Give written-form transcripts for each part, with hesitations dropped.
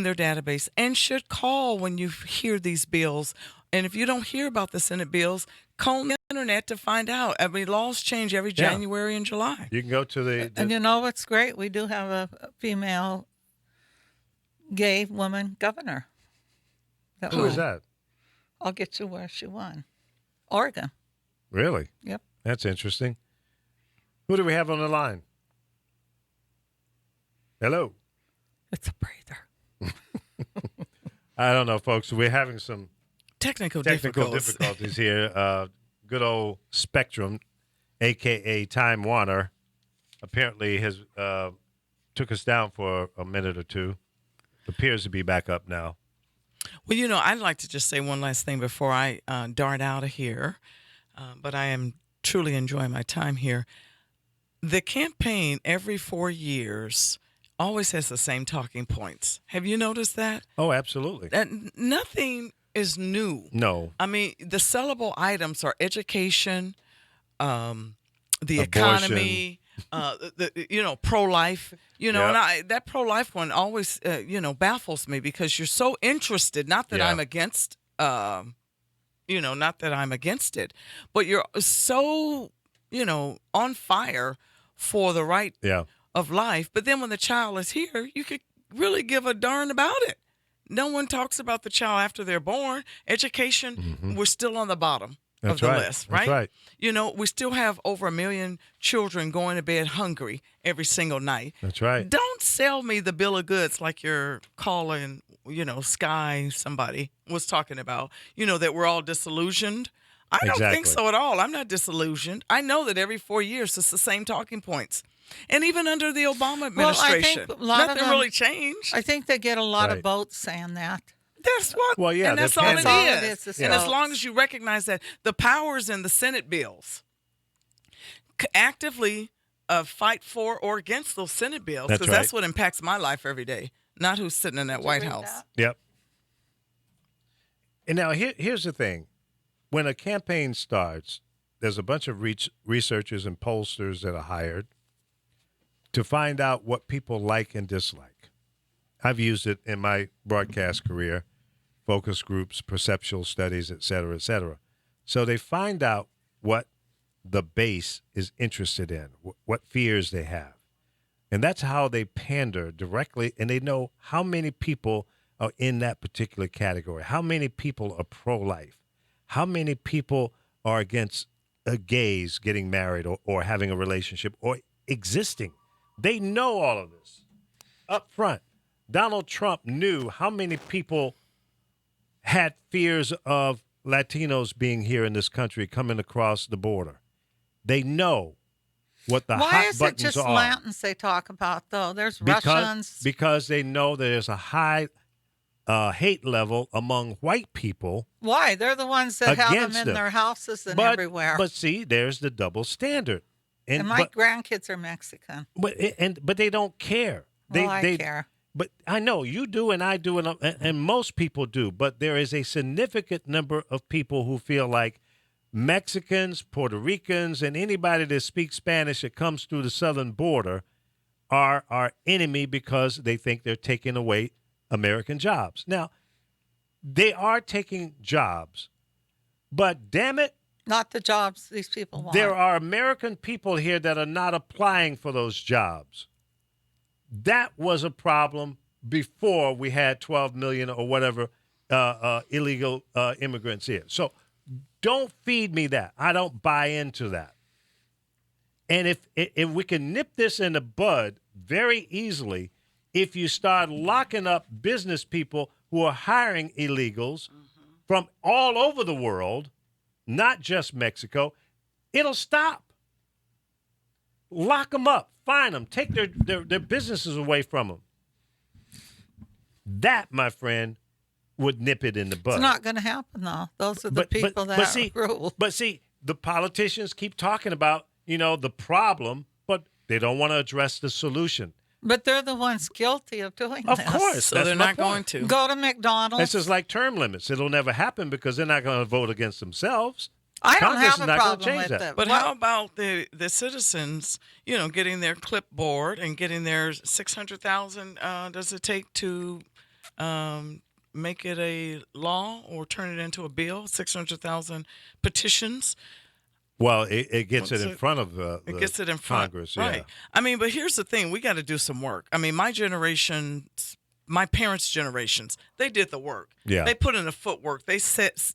their database and should call when you hear these bills. And if you don't hear about the Senate bills, call the internet to find out. I mean, laws change every Yeah. January and July. You can go to And you know what's great? We do have a female gay woman governor. who is that? I'll get you where she won. Oregon. Really? Yep. That's interesting. Who do we have on the line? Hello. It's a breather. I don't know, folks. We're having some Technical difficulties here. Good old Spectrum, a.k.a. Time Warner, apparently has took us down for a minute or two. Appears to be back up now. Well, I'd like to just say one last thing before I dart out of here, but I am truly enjoying my time here. The campaign every 4 years always has the same talking points. Have you noticed that? Oh, absolutely. Nothing is new. No. I mean, the sellable items are education, the Abortion. economy, pro-life. Yep. And that pro-life one always, baffles me because you're so interested. Not that Yeah. I'm against, not that I'm against it, but you're so, on fire for the right Yeah. of life. But then when the child is here, you could really give a darn about it. No one talks about the child after they're born. Education, we're still on the bottom That's of the right. list, right? That's right. We still have over 1 million children going to bed hungry every single night. That's right. Don't sell me the bill of goods like you're calling, Sky somebody was talking about, that we're all disillusioned. I don't think Exactly. so at all. I'm not disillusioned. I know that every 4 years it's the same talking points. And even under the Obama administration, a lot of nothing them- really changed. I think they get a lot Right. of votes saying that. That's what. Well, yeah, and that's they're all it pandering. is. It's And as votes. long as you recognize that the powers in the Senate bills actively fight for or against those Senate bills, That's because that's right. what impacts my life every day, not who's sitting in that White read House. that? Yep. And now here's the thing. When a campaign starts, there's a bunch of researchers and pollsters that are hired to find out what people like and dislike. I've used it in my broadcast career, focus groups, perceptual studies, et cetera, et cetera. So they find out what the base is interested in, what fears they have. And that's how they pander directly, and they know how many people are in that particular category, how many people are pro-life, how many people are against gays getting married or having a relationship or existing. They know all of this up front. Donald Trump knew how many people had fears of Latinos being here in this country, coming across the border. They know what the Why hot is it buttons just are. Latins they talk about, though? There's Russians. Because they know there's a high hate level among white people. Why? They're the ones that have them Against in them. their houses and But, everywhere. But see, there's the double standard. and my but, grandkids are Mexican. but they don't care. I care. But I know you do, and I do, and most people do. But there is a significant number of people who feel like Mexicans, Puerto Ricans, and anybody that speaks Spanish that comes through the southern border are our enemy because they think they're taking away American jobs. Now, they are taking jobs, but damn it, Not the jobs these people want. there are American people here that are not applying for those jobs. That was a problem before we had 12 million or whatever illegal immigrants here. So don't feed me that. I don't buy into that. And if we can nip this in the bud very easily, if you start locking up business people who are hiring illegals from all over the world, not just Mexico, it'll stop. Lock them up, fine them, take their businesses away from them. That, my friend, would nip it in the bud. It's not going to happen, though. Those are the people that rule. But see, the politicians keep talking about, the problem, but they don't want to address the solution. But they're the ones guilty of doing Of this. course. So that's they're my not point. going to. Go to McDonald's. It's just like term limits. It'll never happen because they're not going to vote against themselves. I don't Congress have is a not gonna problem change with that. it. But What- how about the citizens, getting their clipboard and getting their 600,000 does it take to make it a law or turn it into a bill. 600,000 petitions. Well, it gets What's it in it- front of It gets it in front, Congress. right? Yeah. I mean, but here's the thing: we got to do some work. I mean, my generation, my parents' generations, they did the work. Yeah. They put in the footwork. They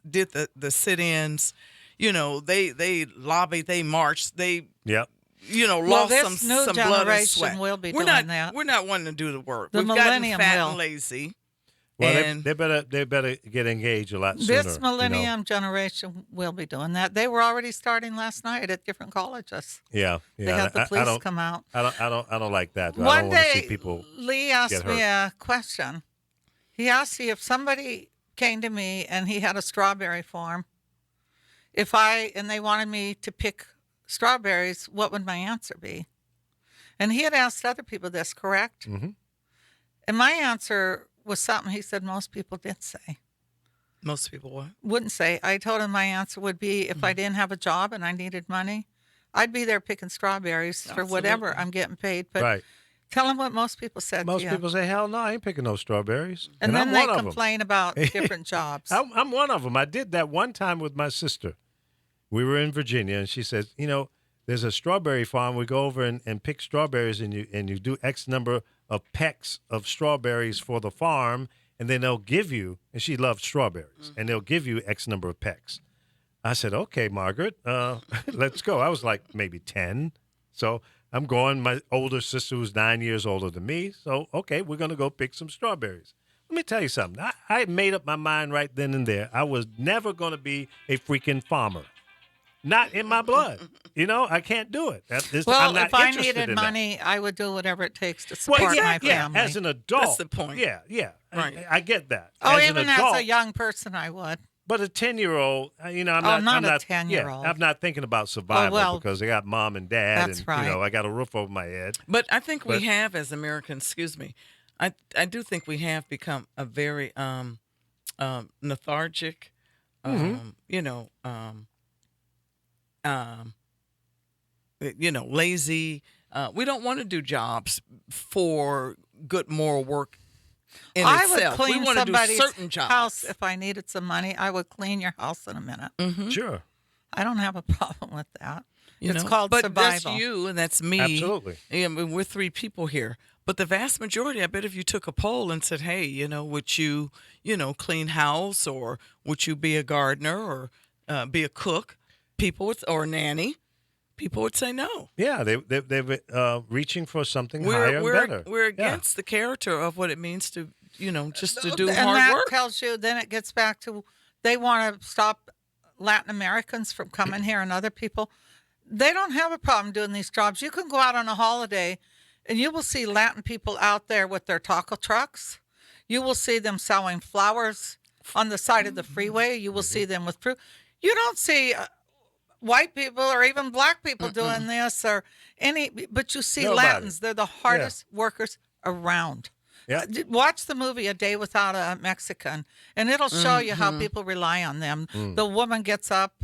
did the sit-ins. You know, they lobbied, they marched, they Yep. Well, lost this some new blood and generation sweat. will be we're doing not, that. We're not wanting to do the work. The We've gotten millennium fat will. and lazy. Well, and they better get engaged a lot sooner. This you know. millennium generation will be doing that. They were already starting last night at different colleges. Yeah. They Yeah. had the I police don't. come out. I don't like that. I One don't want to see day, people. Lee asked get me hurt. a question. He asked me if somebody came to me and he had a strawberry farm, and they wanted me to pick strawberries, what would my answer be? And he had asked other people this, correct? Mm-hmm. And my answer was something he said most people did say. most people what? Wouldn't say. I told him my answer would be if I didn't have a job and I needed money, I'd be there picking strawberries for whatever Absolutely. I'm getting paid. But Right. tell him what most people said. Most to you. people say, "Hell no, I ain't picking no strawberries." And I'm then they one of 'em. complain about different jobs. I'm one of them. I did that one time with my sister. We were in Virginia, and she says, there's a strawberry farm. We go over and pick strawberries, and you do X number of pecks of strawberries for the farm, and then they'll give you, and she loved strawberries, and they'll give you X number of pecks. I said, okay, Margaret, let's go. I was like maybe 10. So I'm going. My older sister was 9 years older than me. So, okay, we're going to go pick some strawberries. Let me tell you something. I made up my mind right then and there. I was never going to be a freaking farmer. Not in my blood. I can't do it. Well, I'm not if I interested needed in that. my I would do whatever it takes to support my family. As an adult. That's the point. Yeah. Right. I get that. Oh, as even an adult, as a young person, I would. but a 10-year-old, I'm not. not I'm a 10-year-old. Yeah, I'm not thinking about survival well, because I got mom and dad, that's and right. I got a roof over my head. But I think But- we have, as Americans, excuse me, I do think we have become a very lethargic, lazy. We don't want to do jobs for good moral work in I itself. would clean we want to do somebody's certain jobs. house if I needed some money. I would clean your house in a minute. Sure. I don't have a problem with that. You It's know? called but survival. that's you and that's me. Absolutely. Yeah, I mean, we're three people here. But the vast majority, I bet if you took a poll and said, hey, would you, clean house, or would you be a gardener, or be a cook, or a nanny, people would say no. Yeah, they're reaching for something higher and better. We're Yeah. against the character of what it means to, just to do and hard that work. tells you, then it gets back to they want to stop Latin Americans from coming here and other people. They don't have a problem doing these jobs. You can go out on a holiday and you will see Latin people out there with their taco trucks. You will see them selling flowers on the side of the freeway. You will see them with fruit. You don't see white people or even black people doing this but you see Nobody. Latins. They're the hardest workers around. Yeah. Watch the movie A Day Without a Mexican, and it'll show you how people rely on them. The woman gets up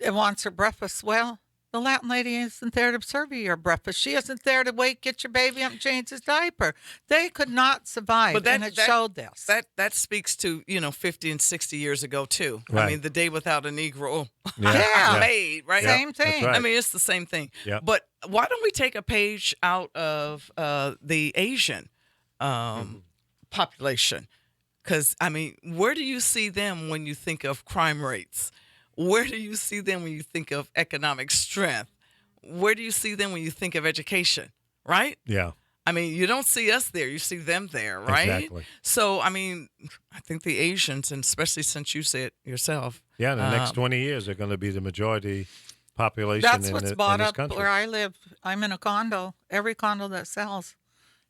and wants her breakfast. Well, the Latin lady isn't there to serve you your breakfast. She isn't there to get your baby up and change his diaper. They could not survive, and it showed this. That speaks to 50 and 60 years ago too. Right. I mean, the day without a Negro Yeah. made, right? Same That's thing. right. I mean, it's the same thing. Yeah. But why don't we take a page out of the Asian population? Because, I mean, where do you see them when you think of crime rates? Where do you see them when you think of economic strength? Where do you see them when you think of education, right? Yeah. I mean, you don't see us there. You see them there, right? Exactly. So, I mean, I think the Asians, and especially since you say it yourself. Yeah, in the next 20 years, they're going to be the majority population That's in, what's in bought this up country. where I live. I'm in a condo. Every condo that sells,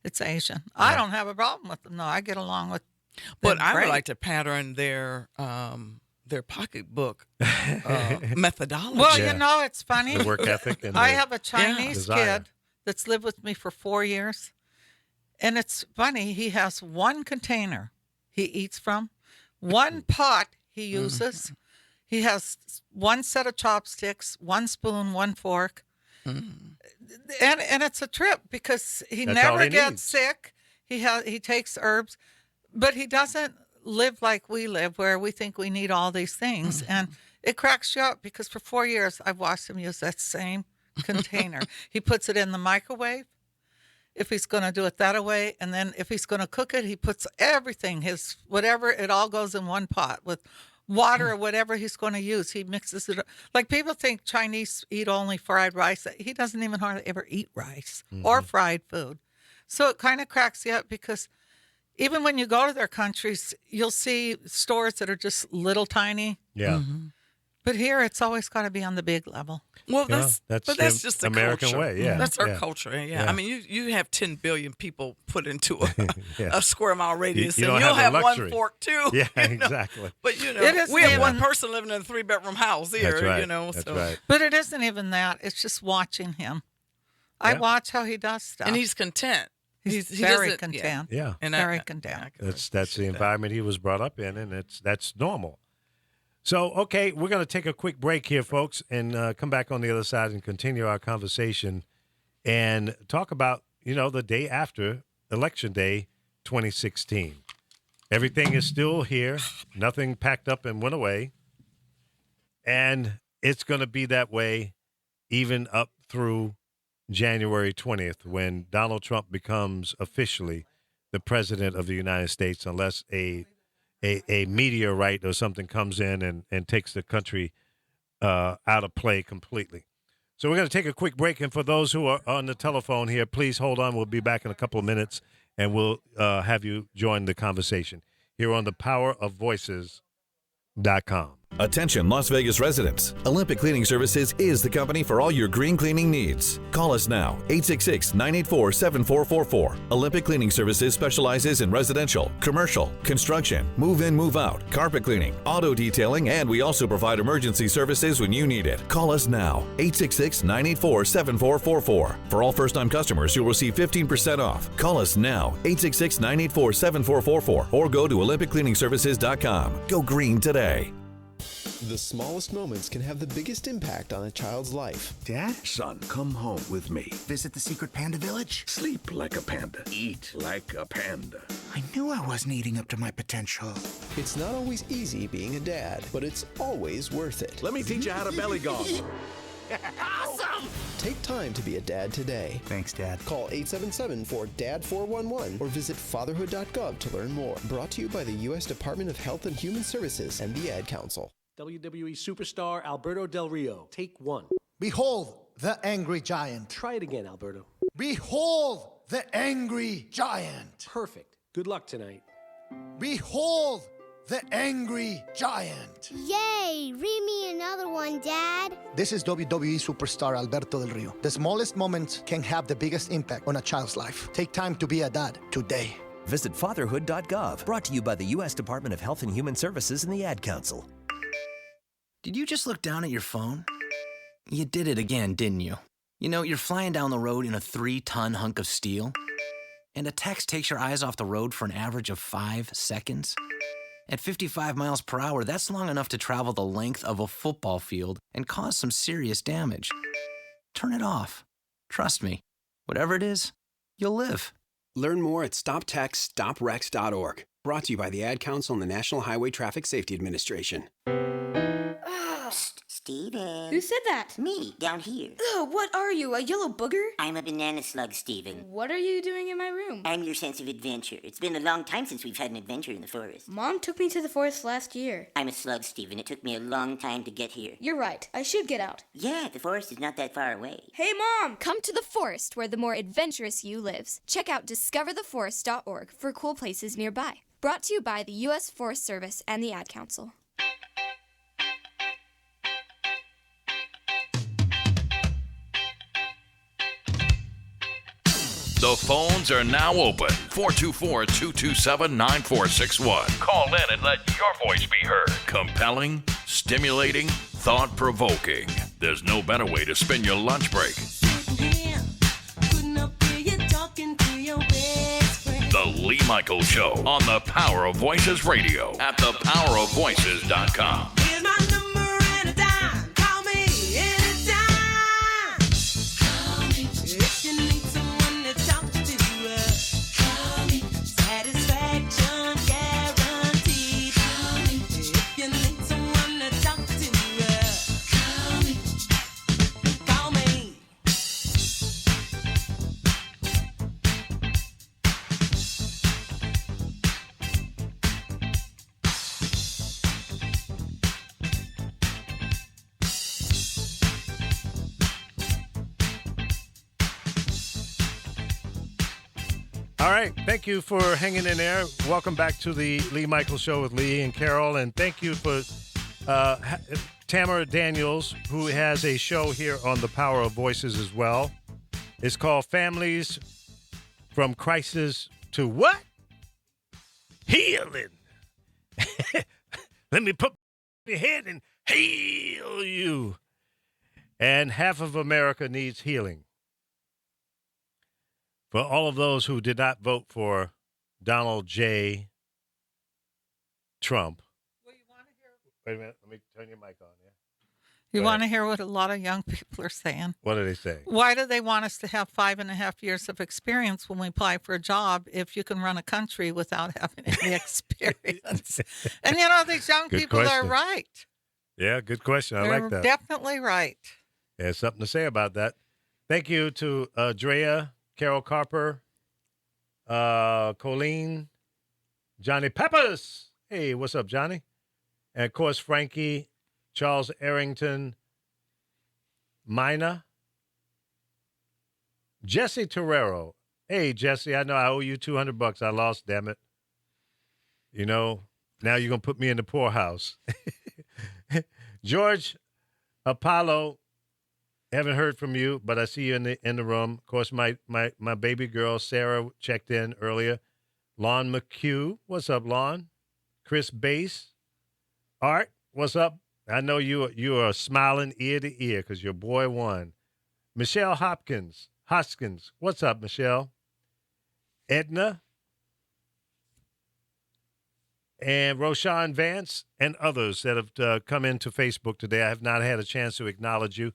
it's Asian. I don't have a problem with them, though. I get along with them. But I would great. like to pattern their pocketbook methodology. Well, Yeah. it's funny. The work ethic. And I the- have a Chinese Desire. kid that's lived with me for 4 years. And it's funny. He has one container he eats from, one pot he uses. He has one set of chopsticks, one spoon, one fork. And it's a trip because he That's all never he gets needs. sick. He takes herbs. But he doesn't live like we live, where we think we need all these things. And it cracks you up because for 4 years, I've watched him use that same container. He puts it in the microwave if he's going to do it that way. And then if he's going to cook it, he puts everything, his whatever, it all goes in one pot with water or whatever he's going to use. He mixes it up. Like people think Chinese eat only fried rice. He doesn't even hardly ever eat rice or fried food. So it kind of cracks you up because even when you go to their countries, you'll see stores that are just little tiny. Yeah. But here, it's always got to be on the big level. Well, Yeah, that's that's but that's the just the American culture. way, yeah, That's our yeah. culture. Yeah. Yeah. I mean, you have 10 billion people put into Yeah. a square mile radius, you and don't you'll have have the one luxury. fork too. Yeah, you know? exactly. But It is we have even- one person living in a 3-bedroom house here. That's right. You know, That's so right. But it isn't even that. It's just watching him. I Yeah. watch how he does stuff. and he's content. He's he very doesn't- content. Yeah. And Very I content. can That's the appreciate that. environment he was brought up in, and that's normal. So, okay, we're going to take a quick break here, folks, and come back on the other side and continue our conversation and talk about, the day after Election Day 2016. Everything is still here. Nothing packed up and went away. And it's going to be that way even up through January 20th when Donald Trump becomes officially the president of the United States, unless a meteorite or something comes in and takes the country out of play completely. So we're going to take a quick break. And for those who are on the telephone here, please hold on. We'll be back in a couple of minutes, and we'll have you join the conversation here on thepowerofvoices.com. Attention Las Vegas residents. Olympic Cleaning Services is the company for all your green cleaning needs. Call us now, 866-984-7444. Olympic Cleaning Services specializes in residential, commercial, construction, move-in, move-out, carpet cleaning, auto detailing, and we also provide emergency services when you need it. Call us now, 866-984-7444. For all first-time customers, you'll receive 15% off. Call us now, 866-984-7444, or go to OlympicCleaningservices.com. Go green today. The smallest moments can have the biggest impact on a child's life. Dad? Son, come home with me. Visit the secret panda village? Sleep like a panda. Eat like a panda. I knew I wasn't eating up to my potential. It's not always easy being a dad, but it's always worth it. Let me teach you how to belly golf. Awesome! Take time to be a dad today. Thanks, Dad. Call 877-4DAD-411 or visit fatherhood.gov to learn more. Brought to you by the U.S. Department of Health and Human Services and the Ad Council. WWE superstar Alberto Del Rio. Take one. Behold the angry giant. Try it again, Alberto. Behold the angry giant. Perfect. Good luck tonight. Behold the angry giant. Yay! Read me another one, Dad. This is WWE superstar Alberto Del Rio. The smallest moments can have the biggest impact on a child's life. Take time to be a dad today. Visit fatherhood.gov. Brought to you by the U.S. Department of Health and Human Services and the Ad Council. Did you just look down at your phone? You did it again, didn't you? You know, you're flying down the road in a 3-ton hunk of steel, and a text takes your eyes off the road for an average of 5 seconds. At 55 miles per hour, that's long enough to travel the length of a football field and cause some serious damage. Turn it off. Trust me, whatever it is, you'll live. Learn more at StopTextsStopWrecks.org. Brought to you by the Ad Council and the National Highway Traffic Safety Administration. Steven. Who said that? Me, down here. Ugh, what are you, a yellow booger? I'm a banana slug, Steven. What are you doing in my room? I'm your sense of adventure. It's been a long time since we've had an adventure in the forest. Mom took me to the forest last year. I'm a slug, Steven. It took me a long time to get here. You're right. I should get out. Yeah, the forest is not that far away. Hey, Mom! Come to the forest where the more adventurous you lives. Check out discovertheforest.org for cool places nearby. Brought to you by the U.S. Forest Service and the Ad Council. The phones are now open. 424-227-9461. Call in and let your voice be heard. Compelling, stimulating, thought-provoking. There's no better way to spend your lunch break. The Lee Michaels Show on the Power of Voices Radio at thepowerofvoices.com. Here's my number and a dime. Call me anytime. Call me. If you need someone to talk to, call me. Satisfaction All right. Thank you for hanging in there. Welcome back to the Lee Michaels Show with Lee and Carol. And thank you for Tamara Daniels, who has a show here on The Power of Voices as well. It's called Families from Crisis to what? Healing. Let me put your head and heal you. And half of America needs healing. For all of those who did not vote for Donald J. Trump. Wait a minute. Let me turn your mic on. Yeah. You want to hear what a lot of young people are saying? What are they saying? Why do they want us to have 5.5 years of experience when we apply for a job if you can run a country without having any experience? And these young Good people are question. right. Yeah, good question. I They're like that. definitely right. There's something to say about that. Thank you to Drea, Carol Carper, Colleen, Johnny Peppers. Hey, what's up, Johnny? And, of course, Frankie, Charles Arrington, Mina, Jesse Torrero. Hey, Jesse, I know I owe you $200. I lost, damn it. Now you're going to put me in the poorhouse. George Apollo, haven't heard from you, but I see you in the room. Of course, my baby girl, Sarah, checked in earlier. Lon McHugh, what's up, Lon? Chris Bass. Art, what's up? I know you are smiling ear to ear because your boy won. Michelle Hoskins, what's up, Michelle? Edna and Roshan Vance and others that have come into Facebook today. I have not had a chance to acknowledge you.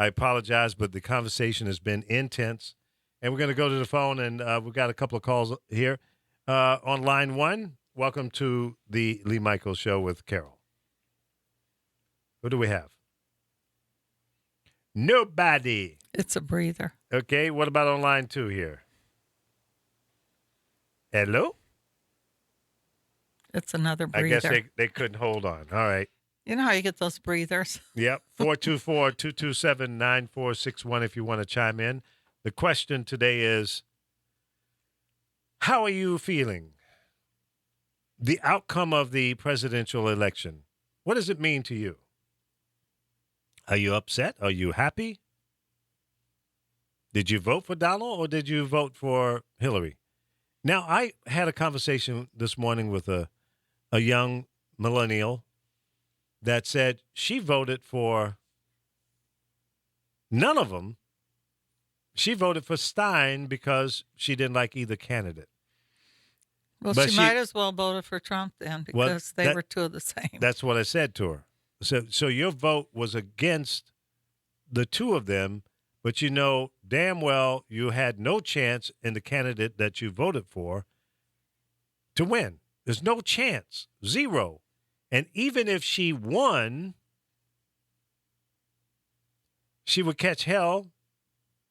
I apologize, but the conversation has been intense. And we're going to go to the phone, and we've got a couple of calls here. On line one, welcome to the Lee Michaels Show with Carol. Who do we have? Nobody. It's a breather. Okay, what about on line two here? Hello? It's another breather. I guess they couldn't hold on. All right. You know how you get those breathers? Yep. 424-227-9461 if you want to chime in. The question today is, how are you feeling? The outcome of the presidential election. What does it mean to you? Are you upset? Are you happy? Did you vote for Donald or did you vote for Hillary? Now, I had a conversation this morning with a young millennial that said she voted for none of them. She voted for Stein because she didn't like either candidate. Well, But she might as well voted for Trump then because they were two of the same. That's what I said to her. So your vote was against the two of them, but you know damn well you had no chance in the candidate that you voted for to win. There's no chance. Zero. And even if she won, she would catch hell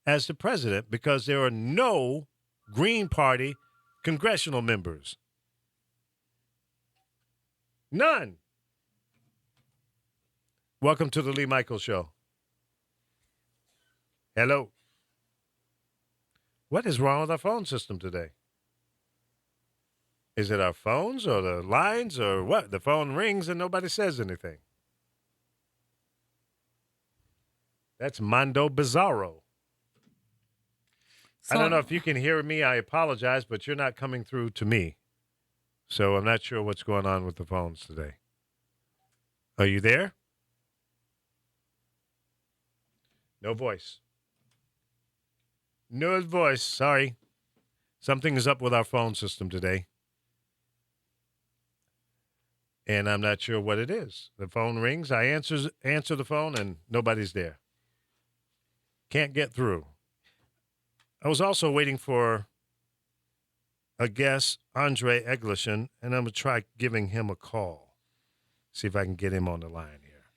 as the president because there are no Green Party congressional members. None. Welcome to the Lee Michaels Show. Hello. What is wrong with our phone system today? Is it our phones or the lines or what? The phone rings and nobody says anything. That's Mondo Bizarro. I don't know if you can hear me. I apologize, but you're not coming through to me. So I'm not sure what's going on with the phones today. Are you there? No voice. No voice. Sorry. Something is up with our phone system today. And I'm not sure what it is. The phone rings. I answer the phone, and nobody's there. Can't get through. I was also waiting for a guest, Andre Eglishin, and I'm going to try giving him a call. See if I can get him on the line here.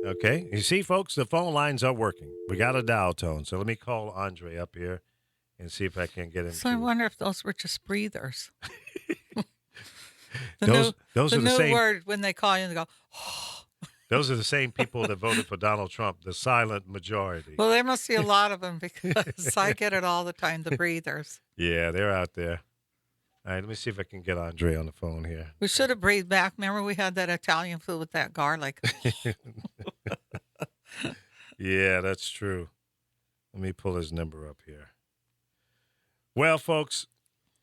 Okay. You see, folks, the phone lines are working. We got a dial tone. So let me call Andre up here and see if I can get him. So I wonder if those were just breathers. Those are the new same word when they call you and they go, oh. Those are the same people that voted for Donald Trump, the silent majority. Well, there must be a lot of them because I get it all the time, the breathers. Yeah, they're out there. All right, let me see if I can get Andre on the phone here. We should have breathed back. Remember we had that Italian food with that garlic? Yeah, that's true. Let me pull his number up here. Well, folks,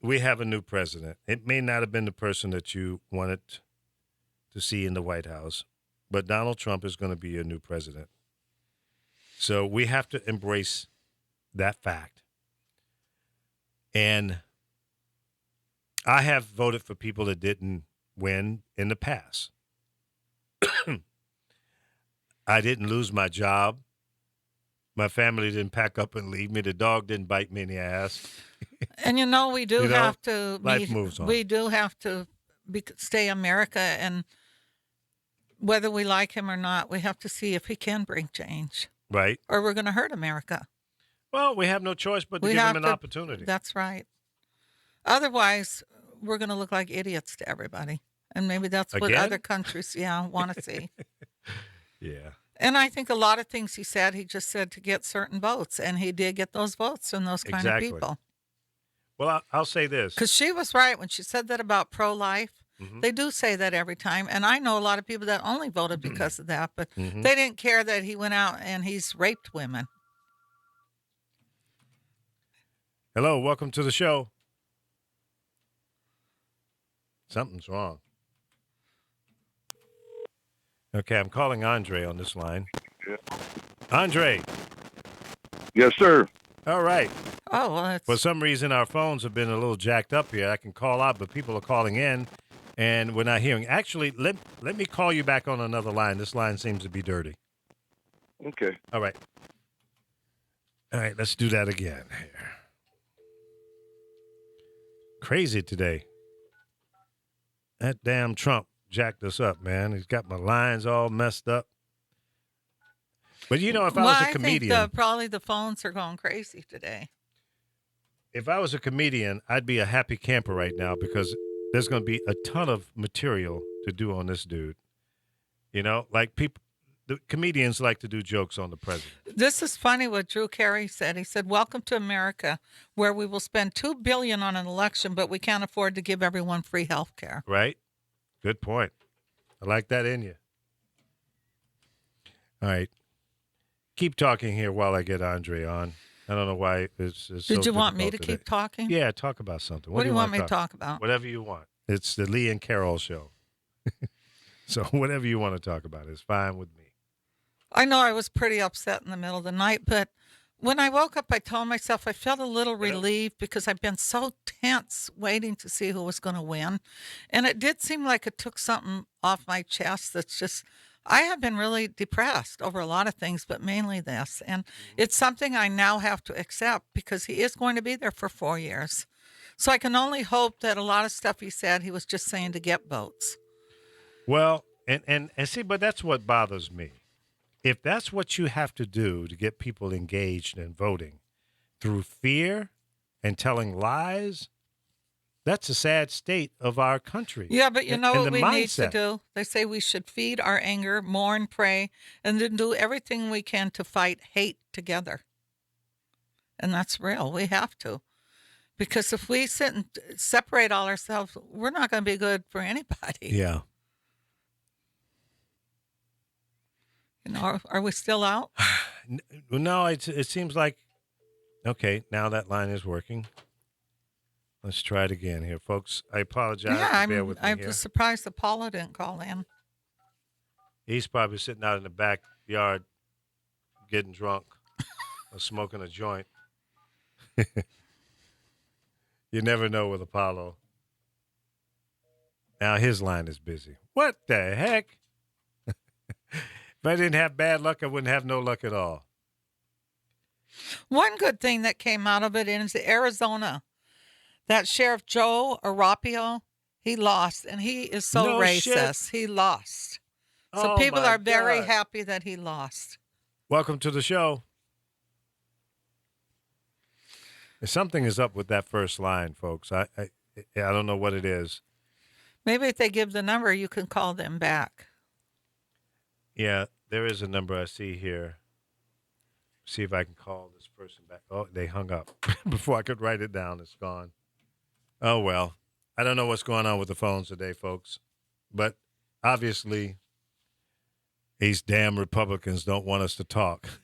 we have a new president. It may not have been the person that you wanted to see in the White House, but Donald Trump is going to be your new president. So we have to embrace that fact. And I have voted for people that didn't win in the past. I didn't lose my job. My family didn't pack up and leave me. The dog didn't bite me in the ass. And we do have to. Life moves on. We do have to stay America, and whether we like him or not, we have to see if he can bring change. Right. Or we're going to hurt America. Well, we have no choice but to give him an opportunity. That's right. Otherwise, we're going to look like idiots to everybody. And maybe that's what other countries, want to see. Yeah. And I think a lot of things he just said to get certain votes. And he did get those votes from those kind of people. Well, I'll say this. Because she was right when she said that about pro-life. Mm-hmm. They do say that every time. And I know a lot of people that only voted because of that. But Mm-hmm. they didn't care that he went out and he's raped women. Hello, welcome to the show. Something's wrong. Okay, I'm calling Andre on this line. Yeah. Andre. Yes, sir. All right. Oh, well, For some reason, our phones have been a little jacked up here. I can call out, but people are calling in, and we're not hearing. Actually, let me call you back on another line. This line seems to be dirty. Okay. All right. All right, let's do that again here. Crazy today. That damn Trump jacked us up, man. He's got my lines all messed up. But if I was a comedian, I think probably the phones are going crazy today. If I was a comedian, I'd be a happy camper right now because there's going to be a ton of material to do on this dude. Like the comedians like to do jokes on the president. This is funny what Drew Carey said. He said, "Welcome to America, where we will spend $2 billion on an election, but we can't afford to give everyone free health care." Right? Good point. I like that in you. All right. Keep talking here while I get Andre on. I don't know why it's so Did you want me to difficult today. keep talking? Yeah, talk about something. What do you want me to talk about? Whatever you want. It's the Lee and Carol show. So whatever you want to talk about is fine with me. I know I was pretty upset in the middle of the night, but when I woke up, I told myself I felt a little relieved because I've been so tense waiting to see who was going to win. And it did seem like it took something off my chest that's just, I have been really depressed over a lot of things, but mainly this. And it's something I now have to accept because he is going to be there for 4 years. So I can only hope that a lot of stuff he said, he was just saying to get votes. Well, and see, but that's what bothers me. If that's what you have to do to get people engaged in voting through fear and telling lies, that's a sad state of our country. Yeah, but you know and what we need to mindset. do? They say we should feed our anger, mourn, pray, and then do everything we can to fight hate together. And that's real. We have to. Because if we sit and separate all ourselves, we're not going to be good for anybody. Yeah. Are we still out? No, it seems like, okay, now that line is working. Let's try it again here, folks. I apologize. Yeah, Bear with me I'm here. surprised that Paula didn't call in. He's probably sitting out in the backyard getting drunk or smoking a joint. You never know with Apollo. Now his line is busy. What the heck? If I didn't have bad luck, I wouldn't have no luck at all. One good thing that came out of it is Arizona. That Sheriff Joe Arapio, he lost, and he is so No racist. shit. He lost. So Oh, people my are very God. happy that he lost. Welcome to the show. Something is up with that first line, folks. I don't know what it is. Maybe if they give the number, you can call them back. Yeah, there is a number I see here. See if I can call this person back. Oh, they hung up before I could write it down. It's gone. Oh, well. I don't know what's going on with the phones today, folks. But obviously, these damn Republicans don't want us to talk.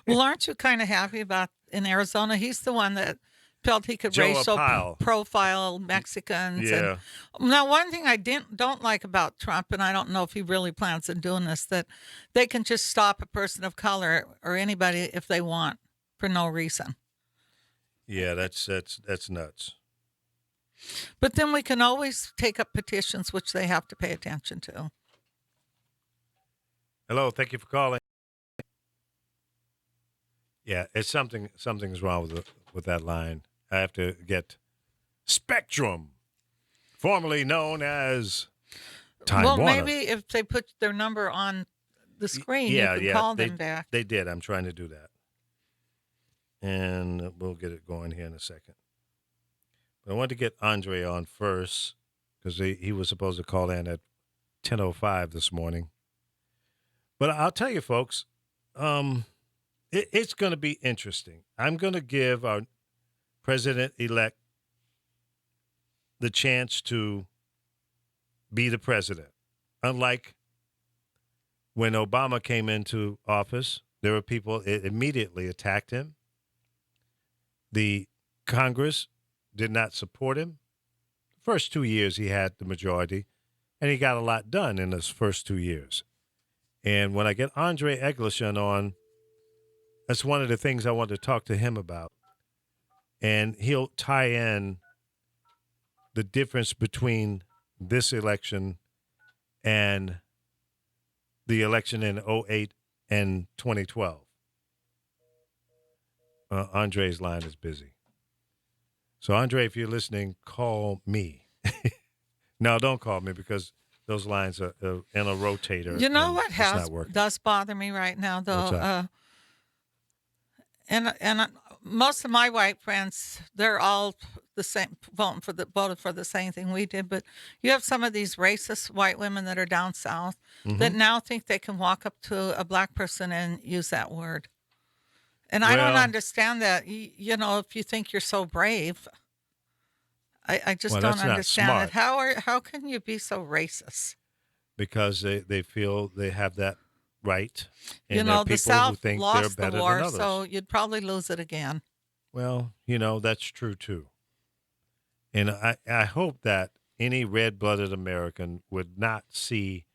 Well, aren't you kind of happy about in Arizona? He's the one that felt he could Joe racial Arpaio. profile Mexicans. Yeah. And now, one thing I don't like about Trump, and I don't know if he really plans on doing this, that they can just stop a person of color or anybody if they want for no reason. Yeah, that's nuts. But then we can always take up petitions, which they have to pay attention to. Hello, thank you for calling. Yeah, it's something's wrong with that line. I have to get Spectrum, formerly known as Time Well, Warner. maybe if they put their number on the screen, you can call them back. They did. I'm trying to do that. And we'll get it going here in a second. But I wanted to get Andre on first because he was supposed to call in at 10:05 this morning. But I'll tell you, folks, it's going to be interesting. I'm going to give our president-elect the chance to be the president. Unlike when Obama came into office, there were people that immediately attacked him. The Congress did not support him. The first 2 years he had the majority, and he got a lot done in those first 2 years. And when I get Andre Egliston on, that's one of the things I want to talk to him about. And he'll tie in the difference between this election and the election in 2008 and 2012. Andre's line is busy. So, Andre, if you're listening, call me. No, don't call me because those lines are in a rotator. You know what does bother me right now, though? And most of my white friends, they're all the same, voted for the same thing we did. But you have some of these racist white women that are down south that now think they can walk up to a black person and use that word. And I don't understand that. You know, if you think you're so brave, I just don't understand it. How can you be so racist? Because they feel they have that right. And you know, the South who think lost they're the better war, than others. so you'd probably lose it again. Well, you know, that's true, too. And I hope that any red-blooded American would not see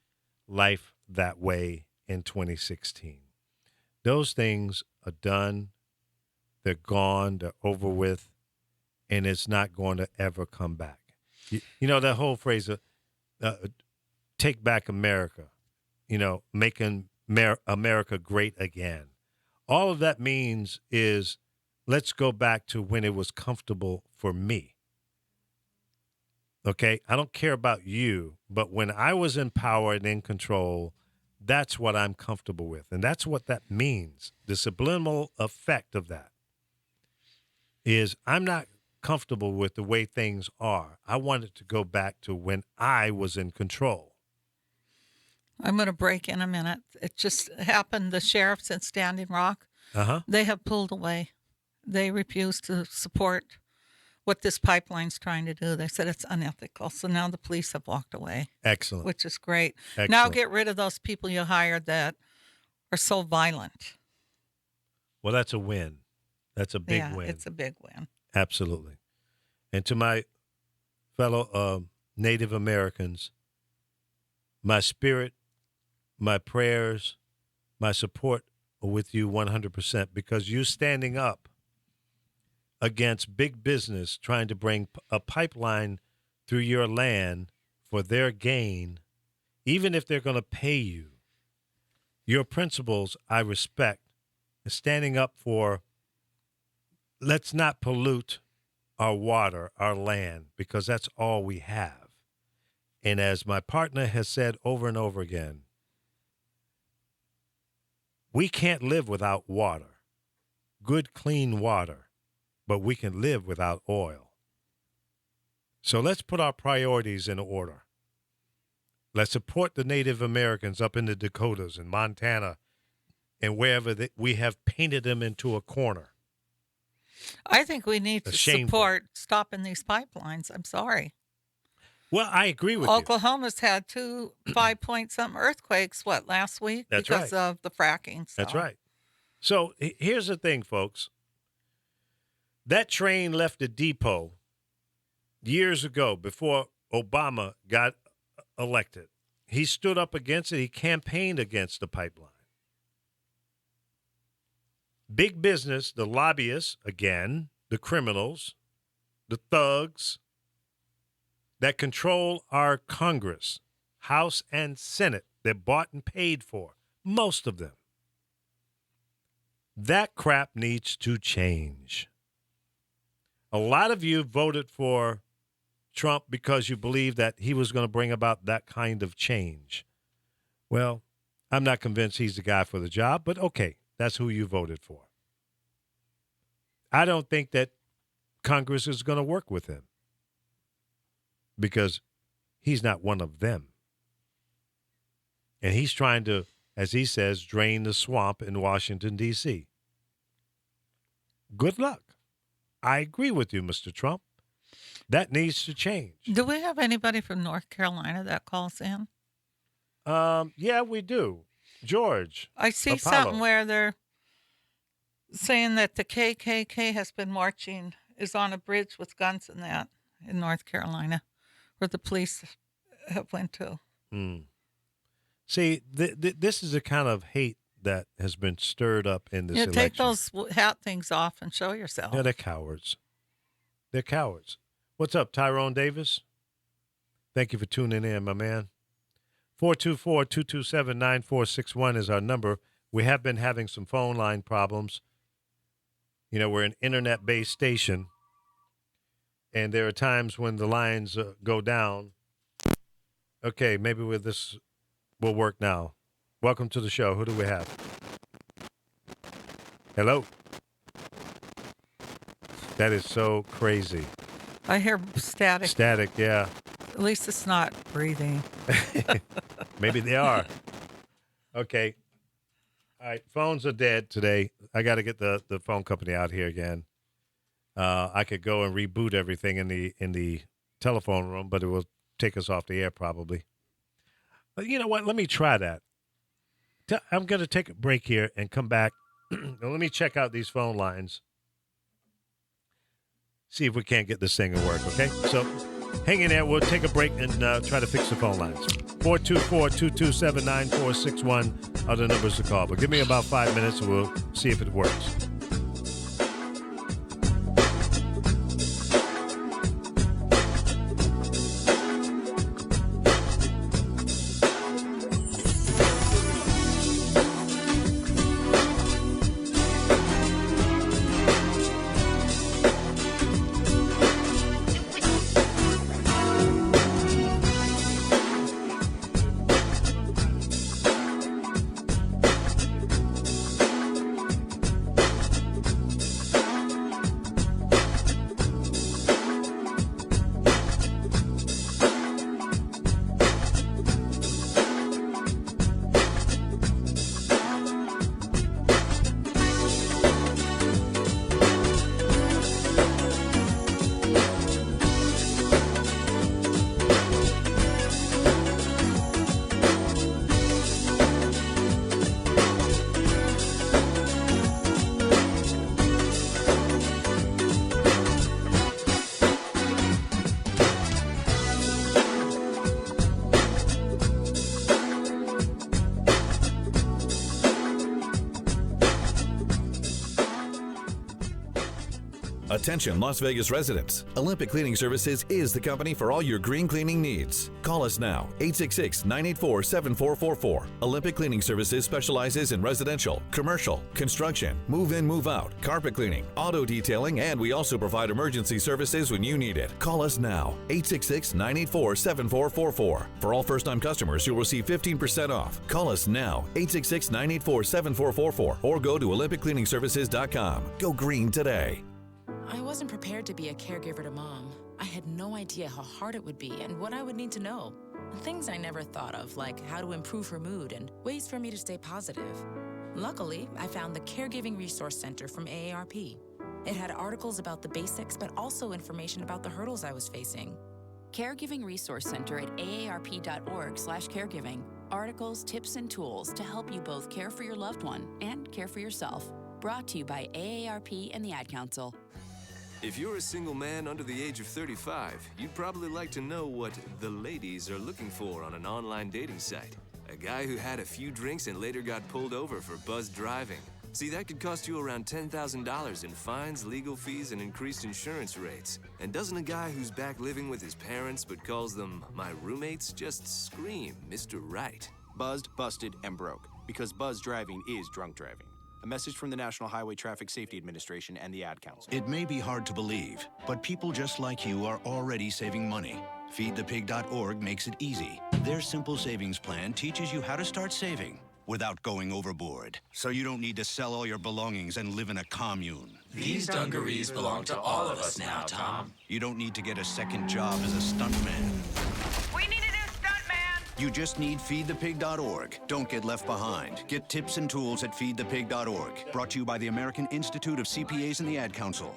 life that way in 2016. Those things are done. They're gone. They're over with. And it's not going to ever come back. You know, that whole phrase, take back America, you know, making America great again. All of that means is let's go back to when it was comfortable for me. Okay? I don't care about you, but when I was in power and in control, that's what I'm comfortable with. And that's what that means. The subliminal effect of that is I'm not comfortable with the way things are. I want it to go back to when I was in control. I'm going to break in a minute. It just happened. The sheriffs in Standing Rock, they have pulled away. They refuse to support what this pipeline's trying to do. They said it's unethical. So now the police have walked away. Excellent. Which is great. Excellent. Now get rid of those people you hired that are so violent. Well, that's a win. That's a big win. It's a big win. Absolutely. And to my fellow Native Americans, my spirit, my prayers, my support are with you 100% because you standing up against big business trying to bring a pipeline through your land for their gain, even if they're going to pay you. Your principles I respect. And standing up for let's not pollute our water, our land, because that's all we have. And as my partner has said over and over again, we can't live without water, good, clean water, but we can live without oil. So let's put our priorities in order. Let's support the Native Americans up in the Dakotas and Montana and wherever we have painted them into a corner. I think we need to Shameful. support stopping these pipelines. I'm sorry. Well, I agree with you. Oklahoma's had 2 5-point-something earthquakes, last week? That's because right. of the fracking. So. That's right. So here's the thing, folks. That train left the depot years ago before Obama got elected. He stood up against it. He campaigned against the pipeline. Big business, the lobbyists, again, the criminals, the thugs that control our Congress, House and Senate, they're bought and paid for, most of them. That crap needs to change. A lot of you voted for Trump because you believed that he was going to bring about that kind of change. Well, I'm not convinced he's the guy for the job, but okay, that's who you voted for. I don't think that Congress is going to work with him because he's not one of them. And he's trying to, as he says, drain the swamp in Washington, D.C. Good luck. I agree with you, Mr. Trump. That needs to change. Do we have anybody from North Carolina that calls in? Yeah, we do. George. I see Apollo. something where they're saying that the KKK has been marching, is on a bridge with guns and that in North Carolina, where the police have went to. See, this is the kind of hate that has been stirred up in this election. Take those hat things off and show yourself. No, they're cowards. They're cowards. What's up, Tyrone Davis? Thank you for tuning in, my man. 424-227-9461 is our number. We have been having some phone line problems. You know, we're an internet-based station, and there are times when the lines go down. Okay, maybe with this will work now. Welcome to the show. Who do we have? Hello? That is so crazy. I hear static. Static, yeah. At least it's not breathing. Maybe they are. Okay. All right. Phones are dead today. I got to get the phone company out here again. I could go and reboot everything in the telephone room, but it will take us off the air probably. But you know what? Let me try that. I'm going to take a break here and come back. Let me check out these phone lines. See if we can't get this thing to work, okay? So hang in there. We'll take a break and try to fix the phone lines. 424-227-9461 are the numbers to call. But give me about 5 minutes and we'll see if it works. Attention Las Vegas residents. Olympic Cleaning Services is the company for all your green cleaning needs. Call us now, 866-984-7444. Olympic Cleaning Services specializes in residential, commercial, construction, move-in, move-out, carpet cleaning, auto detailing, and we also provide emergency services when you need it. Call us now, 866-984-7444. For all first-time customers, you'll receive 15% off. Call us now, 866-984-7444, or go to OlympicCleaningservices.com. Go green today. I wasn't prepared to be a caregiver to Mom. I had no idea how hard it would be and what I would need to know. Things I never thought of, like how to improve her mood and ways for me to stay positive. Luckily, I found the Caregiving Resource Center from AARP. It had articles about the basics, but also information about the hurdles I was facing. Caregiving Resource Center at aarp.org/caregiving. Articles, tips, and tools to help you both care for your loved one and care for yourself. Brought to you by AARP and the Ad Council. If you're a single man under the age of 35, you'd probably like to know what the ladies are looking for on an online dating site. A guy who had a few drinks and later got pulled over for buzzed driving. See, that could cost you around $10,000 in fines, legal fees, and increased insurance rates. And doesn't a guy who's back living with his parents but calls them my roommates just scream Mr. Right? Buzzed, busted, and broke. Because buzz driving is drunk driving. A message from the National Highway Traffic Safety Administration and the Ad Council. It may be hard to believe, but people just like you are already saving money. FeedThePig.org makes it easy. Their simple savings plan teaches you how to start saving without going overboard. So you don't need to sell all your belongings and live in a commune. These dungarees belong to all of us now, Tom. You don't need to get a second job as a stuntman. We need a new stuntman! You just need FeedThePig.org. Don't get left behind. Get tips and tools at FeedThePig.org. Brought to you by the American Institute of CPAs and the Ad Council.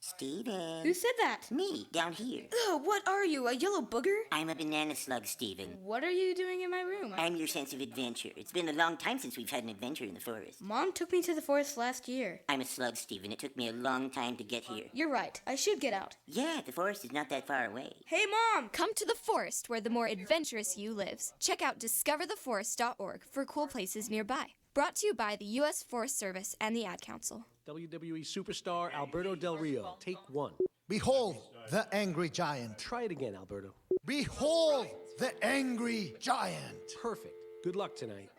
Steven. Who said that? Me, down here. Ugh, what are you, a yellow booger? I'm a banana slug, Steven. What are you doing in my room? I'm your sense of adventure. It's been a long time since we've had an adventure in the forest. Mom took me to the forest last year. I'm a slug, Steven. It took me a long time to get here. You're right. I should get out. Yeah, the forest is not that far away. Hey, Mom! Come to the forest where the more adventurous you lives. Check out discovertheforest.org for cool places nearby. Brought to you by the U.S. Forest Service and the Ad Council. WWE superstar Alberto Del Rio. Take one. Behold the angry giant. Try it again, Alberto. Behold the angry giant. Perfect. Good luck tonight.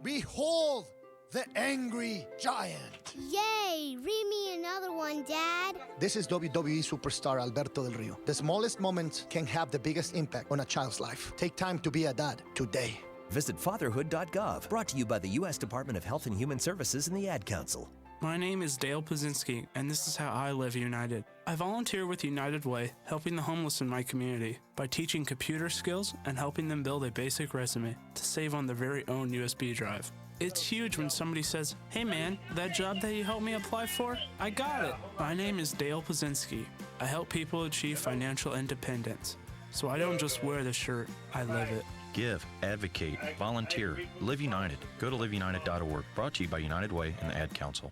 Behold the angry giant. Yay! Read me another one, Dad. This is WWE superstar Alberto Del Rio. The smallest moments can have the biggest impact on a child's life. Take time to be a dad today. Visit fatherhood.gov. Brought to you by the U.S. Department of Health and Human Services and the Ad Council. My name is Dale Pazinski, and this is how I live United. I volunteer with United Way, helping the homeless in my community by teaching computer skills and helping them build a basic resume to save on their very own USB drive. It's huge when somebody says, "Hey man, that job that you helped me apply for, I got it." My name is Dale Pazinski. I help people achieve financial independence. So I don't just wear the shirt, I live it. Give, advocate, volunteer. Live United. Go to liveunited.org. Brought to you by United Way and the Ad Council.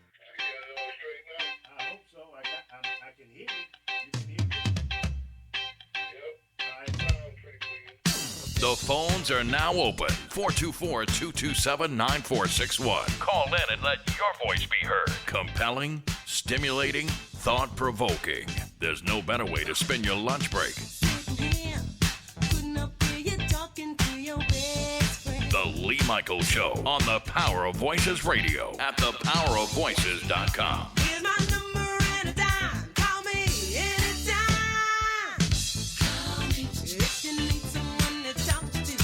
The phones are now open. 424-227-9461. Call in and let your voice be heard. Compelling, stimulating, thought-provoking. There's no better way to spend your lunch break. The Lee Michaels Show on the Power of Voices Radio at thepowerofvoices.com. Here's my number and a dime. Call me anytime. Call me if you need someone to talk to.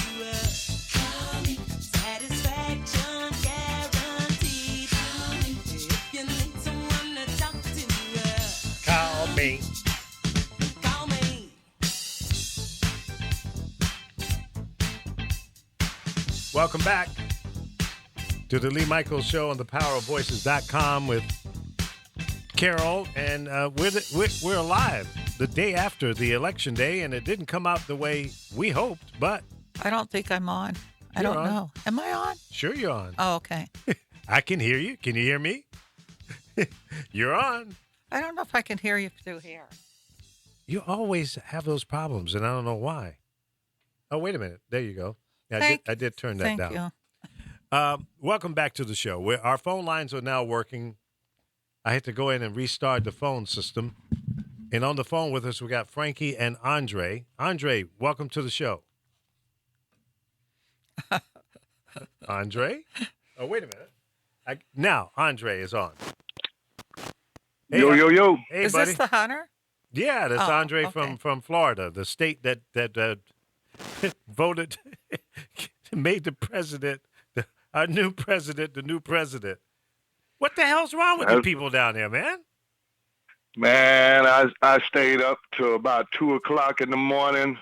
Call me. Satisfaction guaranteed. Call me if you need someone to talk to. Call me. Call me. Welcome back to the Lee Michaels Show on thepowerofvoices.com with Carol, and we're alive the day after the election day, and it didn't come out the way we hoped, but I don't think I'm on. I You're don't on. know. Am I on? Sure you're on. Oh, okay. I can hear you. Can you hear me? You're on. I don't know if I can hear you through here. You always have those problems, and I don't know why. Oh, wait a minute. There you go. Yeah, I did turn that Thank down. you. Welcome back to the show. Our phone lines are now working. I had to go in and restart the phone system. And on the phone with us, we got Frankie and Andre. Andre, welcome to the show. Andre? Oh, wait a minute. Now, Andre is on. Hey, Yo. Hey, Is buddy. this the hunter? Yeah, that's Oh, Andre okay. from Florida, the state that voted, made the president, our new president, the new president. What the hell's wrong with the people down there, man? Man, I stayed up till about 2 o'clock in the morning.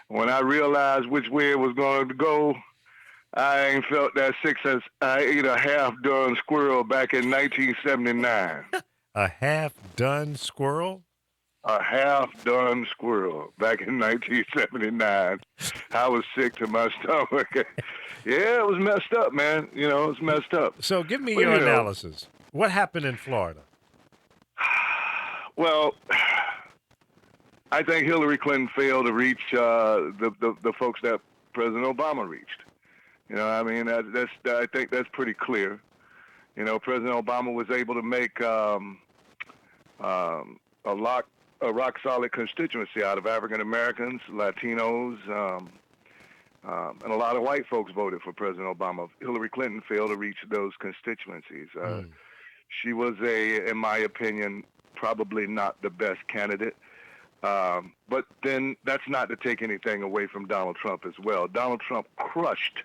When I realized which way it was going to go, I ain't felt that sick since I ate a half-done squirrel back in 1979. A half-done squirrel? A half-done squirrel back in 1979. I was sick to my stomach. Yeah, it was messed up, man. You know, it was messed up. So give me But, your you know, analysis. What happened in Florida? Well, I think Hillary Clinton failed to reach the folks that President Obama reached. You know, I mean, I think that's pretty clear. You know, President Obama was able to make a rock solid constituency out of African Americans, Latinos, and a lot of white folks voted for President Obama. Hillary Clinton failed to reach those constituencies. She was in my opinion, probably not the best candidate. But then that's not to take anything away from Donald Trump as well. Donald Trump crushed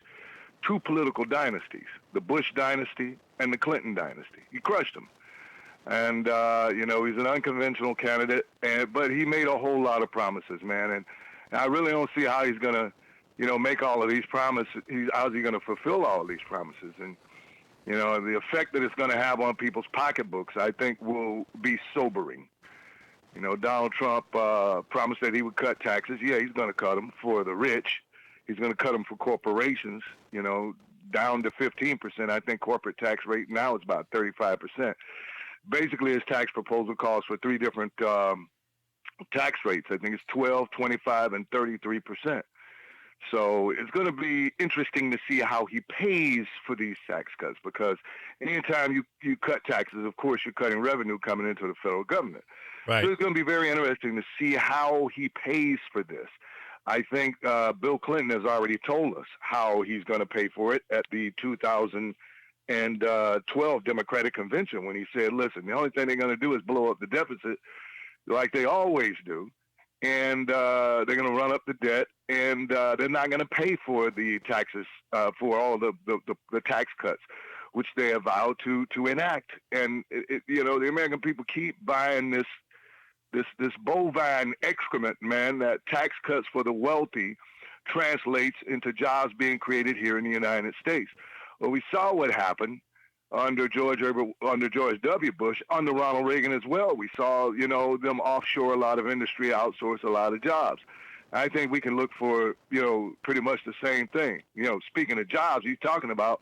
two political dynasties, the Bush dynasty and the Clinton dynasty. He crushed them. And, you know, he's an unconventional candidate, but he made a whole lot of promises, man. And I really don't see how he's going to, you know, make all of these promises. How's he going to fulfill all of these promises? And, you know, the effect that it's going to have on people's pocketbooks, I think, will be sobering. You know, Donald Trump promised that he would cut taxes. Yeah, he's going to cut them for the rich. He's going to cut them for corporations, you know, down to 15%. I think corporate tax rate now is about 35%. Basically, his tax proposal calls for three different tax rates. I think it's 12, 25, and 33%. So it's going to be interesting to see how he pays for these tax cuts, because anytime you cut taxes, of course, you're cutting revenue coming into the federal government. Right. So it's going to be very interesting to see how he pays for this. I think Bill Clinton has already told us how he's going to pay for it at the 2012 Democratic Convention, when he said, listen, the only thing they're going to do is blow up the deficit like they always do. And they're going to run up the debt, and they're not going to pay for the taxes, for all the tax cuts, which they have vowed to enact. And, you know, the American people keep buying this bovine excrement, man, that tax cuts for the wealthy translates into jobs being created here in the United States. Well, we saw what happened under George W. Bush, under Ronald Reagan as well. We saw, you know, them offshore a lot of industry, outsource a lot of jobs. I think we can look for, you know, pretty much the same thing. You know, speaking of jobs, he's talking about,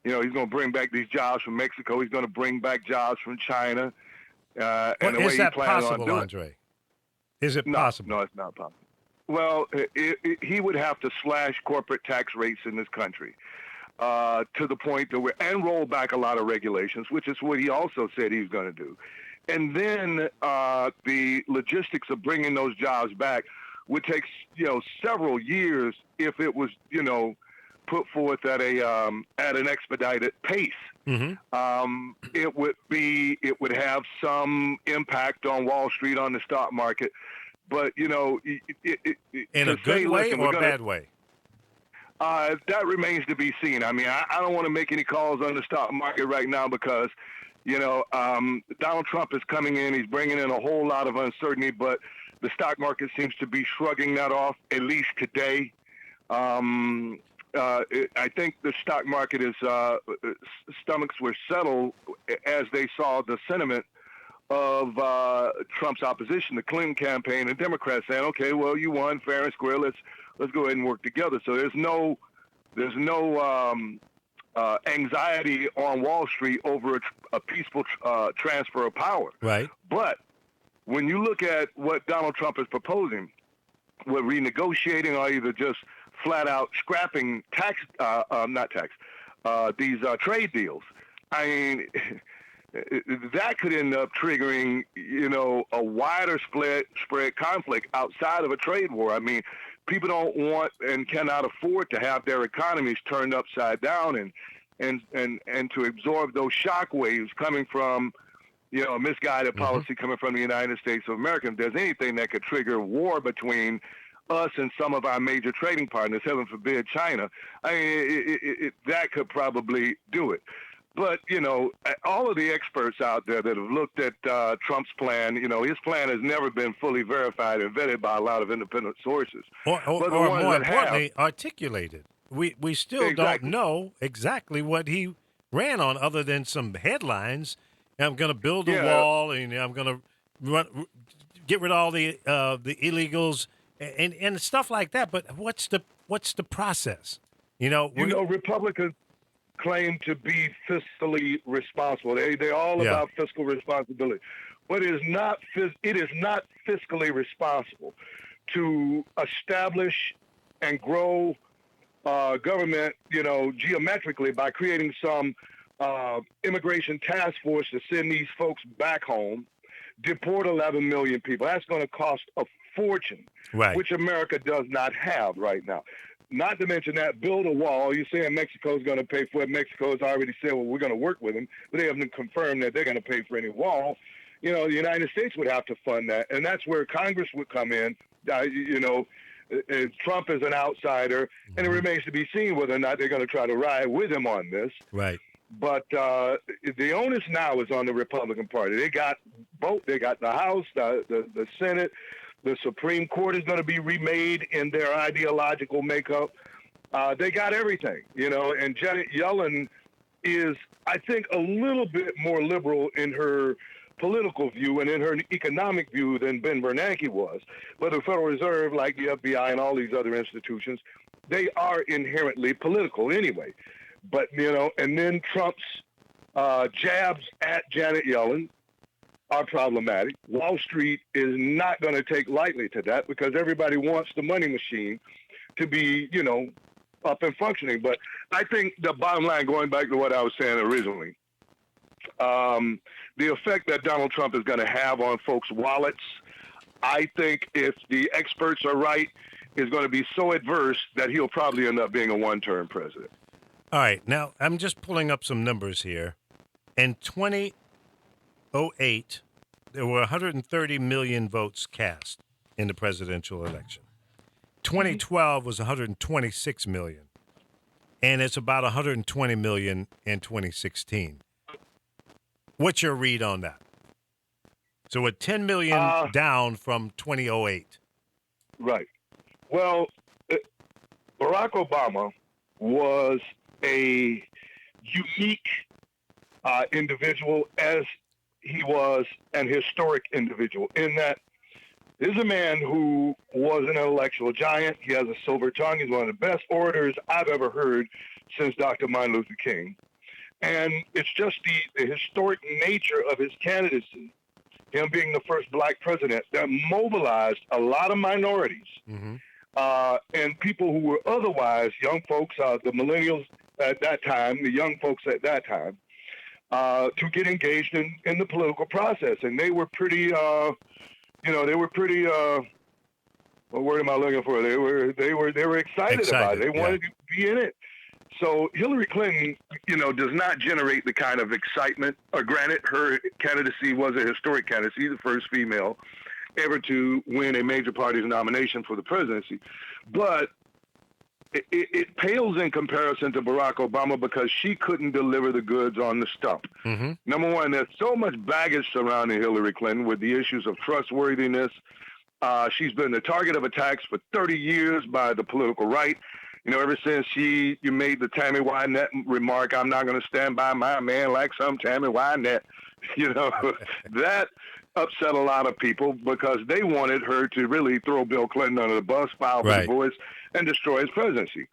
you know, he's going to bring back these jobs from Mexico. He's going to bring back jobs from China. Well, and the way is that he plans on possible, doing Andre? Is it possible? No, it's not possible. Well, he would have to slash corporate tax rates in this country to the point that and roll back a lot of regulations, which is what he also said he was going to do. And then the logistics of bringing those jobs back would take, you know, several years if it was, you know, put forth at an expedited pace. Mm-hmm. It would have some impact on Wall Street, on the stock market, but, you know, in a good way or a bad way? That remains to be seen. I mean, I don't want to make any calls on the stock market right now because, you know, Donald Trump is coming in. He's bringing in a whole lot of uncertainty, but the stock market seems to be shrugging that off, at least today. I think the stock market is stomachs were settled as they saw the sentiment of Trump's opposition, the Clinton campaign, and Democrats saying, "Okay, well, you won fair and square. Let's go ahead and work together." So there's no anxiety on Wall Street over a peaceful transfer of power. Right. But when you look at what Donald Trump is proposing, with renegotiating or either just flat out scrapping these trade deals, I mean, that could end up triggering, you know, a wider spread conflict outside of a trade war. I mean, people don't want and cannot afford to have their economies turned upside down and to absorb those shock waves coming from, you know, a misguided policy coming from the United States of America. If there's anything that could trigger war between us and some of our major trading partners, heaven forbid China, I mean, that could probably do it. But, you know, all of the experts out there that have looked at Trump's plan, you know, his plan has never been fully verified and vetted by a lot of independent sources. Or But the more ones that importantly, articulated. We still don't know exactly what he ran on other than some headlines. I'm going to build a wall, and I'm going to get rid of all the illegals and stuff like that. But what's the process? You know, Republicans claim to be fiscally responsible. They're all about fiscal responsibility. But it is not fiscally responsible to establish and grow government, you know, geometrically by creating some immigration task force to send these folks back home, deport 11 million people. That's going to cost a fortune, which America does not have right now. Not to mention that, build a wall. You're saying Mexico's going to pay for it. Mexico's already said, well, we're going to work with them, but they haven't confirmed that they're going to pay for any wall. You know, the United States would have to fund that, and that's where Congress would come in. Trump is an outsider, and it remains to be seen whether or not they're going to try to ride with him on this. Right. But the onus now is on the Republican Party. They got both. They got the House, the Senate. The Supreme Court is going to be remade in their ideological makeup. They got everything, you know, and Janet Yellen is, I think, a little bit more liberal in her political view and in her economic view than Ben Bernanke was. But the Federal Reserve, like the FBI and all these other institutions, they are inherently political anyway. But, you know, and then Trump's jabs at Janet Yellen are problematic. Wall Street is not going to take lightly to that because everybody wants the money machine to be, you know, up and functioning. But I think the bottom line, going back to what I was saying originally, the effect that Donald Trump is going to have on folks' wallets, I think if the experts are right, is going to be so adverse that he'll probably end up being a one-term president. All right. Now, I'm just pulling up some numbers here. In 2008, there were 130 million votes cast in the presidential election. 2012 was 126 million, and it's about 120 million in 2016. What's your read on that? So we're 10 million down from 2008. Right. Well, Barack Obama was a unique individual, as he was an historic individual, in that this is a man who was an intellectual giant. He has a silver tongue. He's one of the best orators I've ever heard since Dr. Martin Luther King. And it's just the historic nature of his candidacy, him being the first black president, that mobilized a lot of minorities and people who were otherwise young folks, the millennials at that time, the young folks at that time, to get engaged in the political process. And they were pretty, what word am I looking for? They were excited about it. They wanted to be in it. So Hillary Clinton, you know, does not generate the kind of excitement. Granted, her candidacy was a historic candidacy, the first female ever to win a major party's nomination for the presidency. But it pales in comparison to Barack Obama because she couldn't deliver the goods on the stump. Number one, there's so much baggage surrounding Hillary Clinton with the issues of trustworthiness. She's been the target of attacks for 30 years by the political right. You know, ever since you made the Tammy Wynette remark, I'm not going to stand by my man like some Tammy Wynette, you know, that upset a lot of people because they wanted her to really throw Bill Clinton under the bus, file for divorce, and destroy his presidency.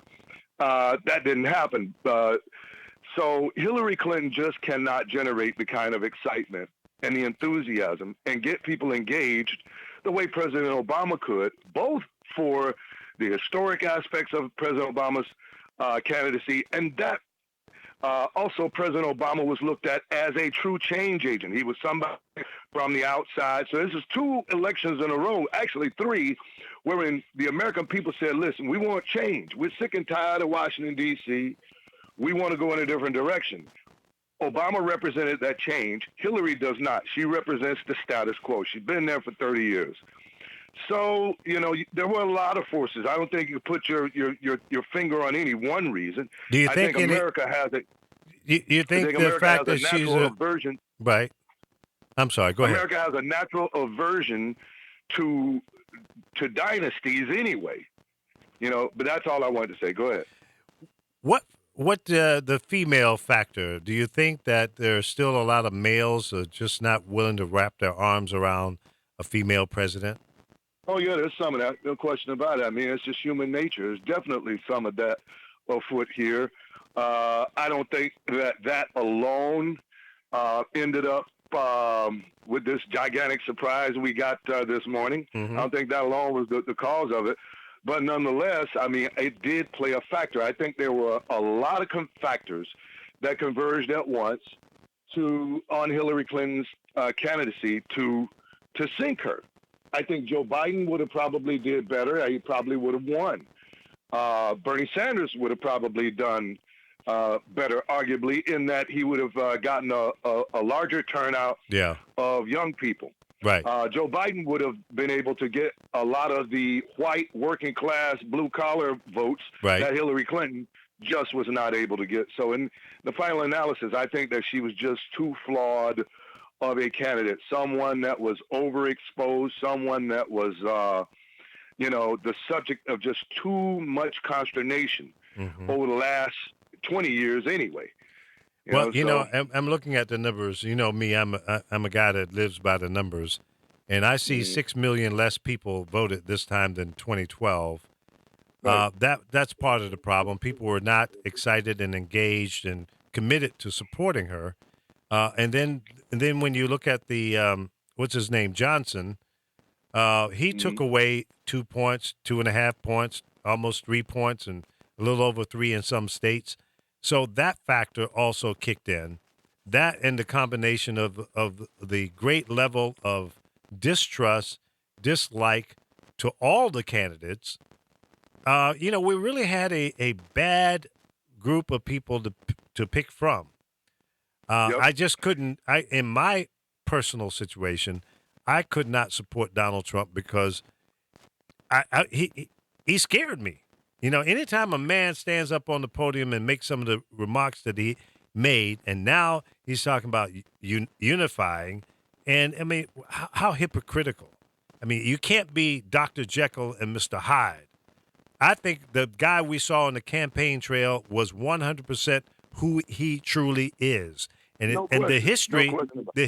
That didn't happen. So Hillary Clinton just cannot generate the kind of excitement and the enthusiasm and get people engaged the way President Obama could, both for the historic aspects of President Obama's candidacy, and that also President Obama was looked at as a true change agent. He was somebody from the outside. So this is 2 elections in a row, actually 3, wherein the American people said, listen, we want change. We're sick and tired of Washington, D.C. We want to go in a different direction. Obama represented that change. Hillary does not. She represents the status quo. She's been there for 30 years. So, you know, there were a lot of forces. I don't think you put your finger on any one reason. Do you I think America has it. You I think the America fact has that a she's natural a aversion. right? I'm sorry. Go ahead. America has a natural aversion to dynasties anyway. But that's all I wanted to say. Go ahead. What the female factor? Do you think that there's still a lot of males who are just not willing to wrap their arms around a female president? Oh, yeah, there's some of that. No question about it. I mean, it's just human nature. There's definitely some of that afoot here. I don't think that alone ended up with this gigantic surprise we got this morning. Mm-hmm. I don't think that alone was the cause of it. But nonetheless, I mean, it did play a factor. I think there were a lot of factors that converged at once on Hillary Clinton's candidacy to sink her. I think Joe Biden would have probably did better. He probably would have won. Bernie Sanders would have probably done better, arguably, in that he would have gotten a larger turnout of young people. Right. Joe Biden would have been able to get a lot of the white working class blue collar votes that Hillary Clinton just was not able to get. So in the final analysis, I think that she was just too flawed of a candidate, someone that was overexposed, someone that was, the subject of just too much consternation over the last 20 years anyway. I'm looking at the numbers. You know me, I'm a guy that lives by the numbers, and I see 6 million less people voted this time than 2012. That's part of the problem. People were not excited and engaged and committed to supporting her. And then when you look at the what's his name, Johnson, he took away 2 points, 2.5 points, almost 3 points, and a little over 3 in some states. So that factor also kicked in. That and the combination of the great level of distrust, dislike to all the candidates. We really had a bad group of people to pick from. I just couldn't. In my personal situation, I could not support Donald Trump because he scared me. Anytime a man stands up on the podium and makes some of the remarks that he made, and now he's talking about unifying, and I mean, how hypocritical. I mean, you can't be Dr. Jekyll and Mr. Hyde. I think the guy we saw on the campaign trail was 100% who he truly is. And the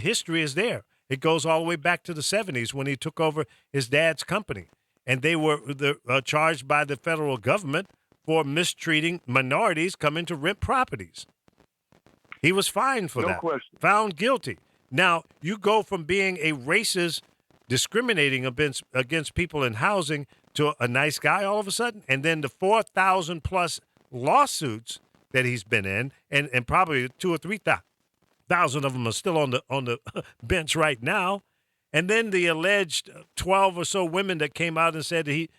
history is there. It goes all the way back to the 70s when he took over his dad's company. And they were charged by the federal government for mistreating minorities coming to rent properties. He was fined for that. Question. Found guilty. Now, you go from being a racist, discriminating against people in housing to a nice guy all of a sudden, and then the 4,000 plus lawsuits that he's been in, and probably 2,000 or 3,000 of them are still on the bench right now. And then the alleged 12 or so women that came out and said he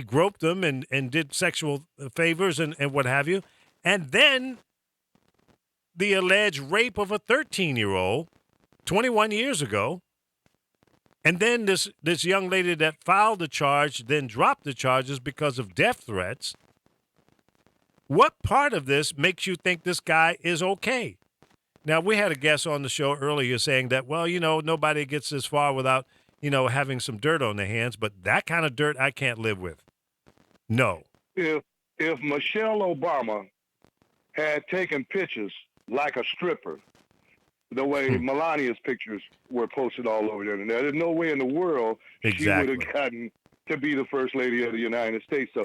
groped them and did sexual favors and what have you. And then the alleged rape of a 13-year-old 21 years ago. And then this young lady that filed the charge then dropped the charges because of death threats. What part of this makes you think this guy is okay? Now, we had a guest on the show earlier saying that, well, nobody gets this far without, having some dirt on their hands. But that kind of dirt I can't live with. No. If Michelle Obama had taken pictures like a stripper, the way Melania's pictures were posted all over the internet, there's no way in the world she would have gotten to be the first lady of the United States. So,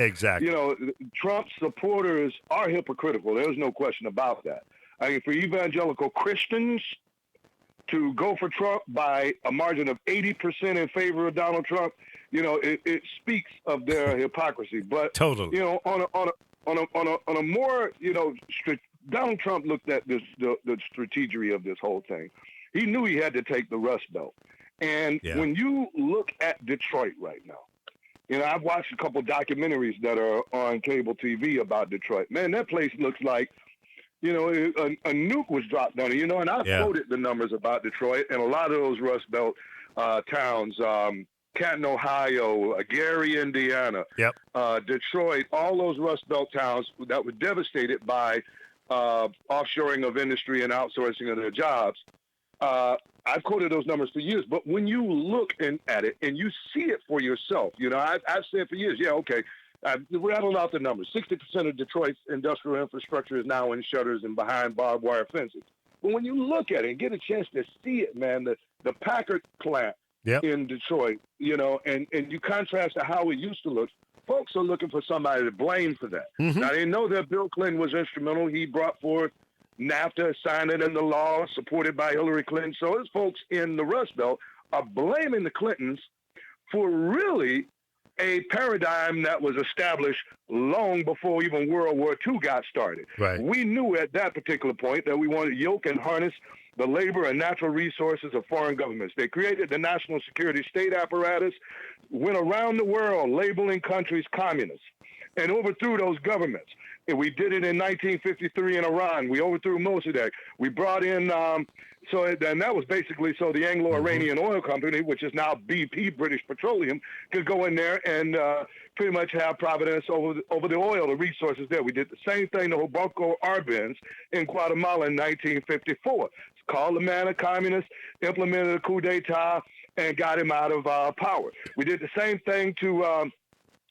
Trump's supporters are hypocritical. There's no question about that. I mean, for evangelical Christians to go for Trump by a margin of 80% in favor of Donald Trump, it speaks of their hypocrisy. But totally, on a more, Donald Trump looked at the strategy of this whole thing. He knew he had to take the Rust Belt, and when you look at Detroit right now, I've watched a couple documentaries that are on cable TV about Detroit. Man, that place looks like a nuke was dropped on it, and I quoted the numbers about Detroit and a lot of those Rust Belt towns, Canton, Ohio, Gary, Indiana, Detroit, all those Rust Belt towns that were devastated by offshoring of industry and outsourcing of their jobs. I've quoted those numbers for years, but when you look at it and you see it for yourself, I've said for years, okay, I've rattled out the numbers. 60% of Detroit's industrial infrastructure is now in shutters and behind barbed wire fences. But when you look at it and get a chance to see it, man, the Packard plant in Detroit, and you contrast to how it used to look, folks are looking for somebody to blame for that. Mm-hmm. Now, they know that Bill Clinton was instrumental. He brought forth NAFTA, signed it into law, supported by Hillary Clinton. So those folks in the Rust Belt are blaming the Clintons for really a paradigm that was established long before even World War II got started. Right. We knew at that particular point that we wanted to yoke and harness the labor and natural resources of foreign governments. They created the national security state apparatus, went around the world labeling countries communist, and overthrew those governments. And we did it in 1953 in Iran. We overthrew Mossadegh. We brought in, and that was basically so the Anglo-Iranian Oil Company, which is now BP, British Petroleum, could go in there and pretty much have providence over the oil, the resources there. We did the same thing to Hoboko Arbenz in Guatemala in 1954. It's called the man a communist, implemented a coup d'etat, and got him out of power. We did the same thing to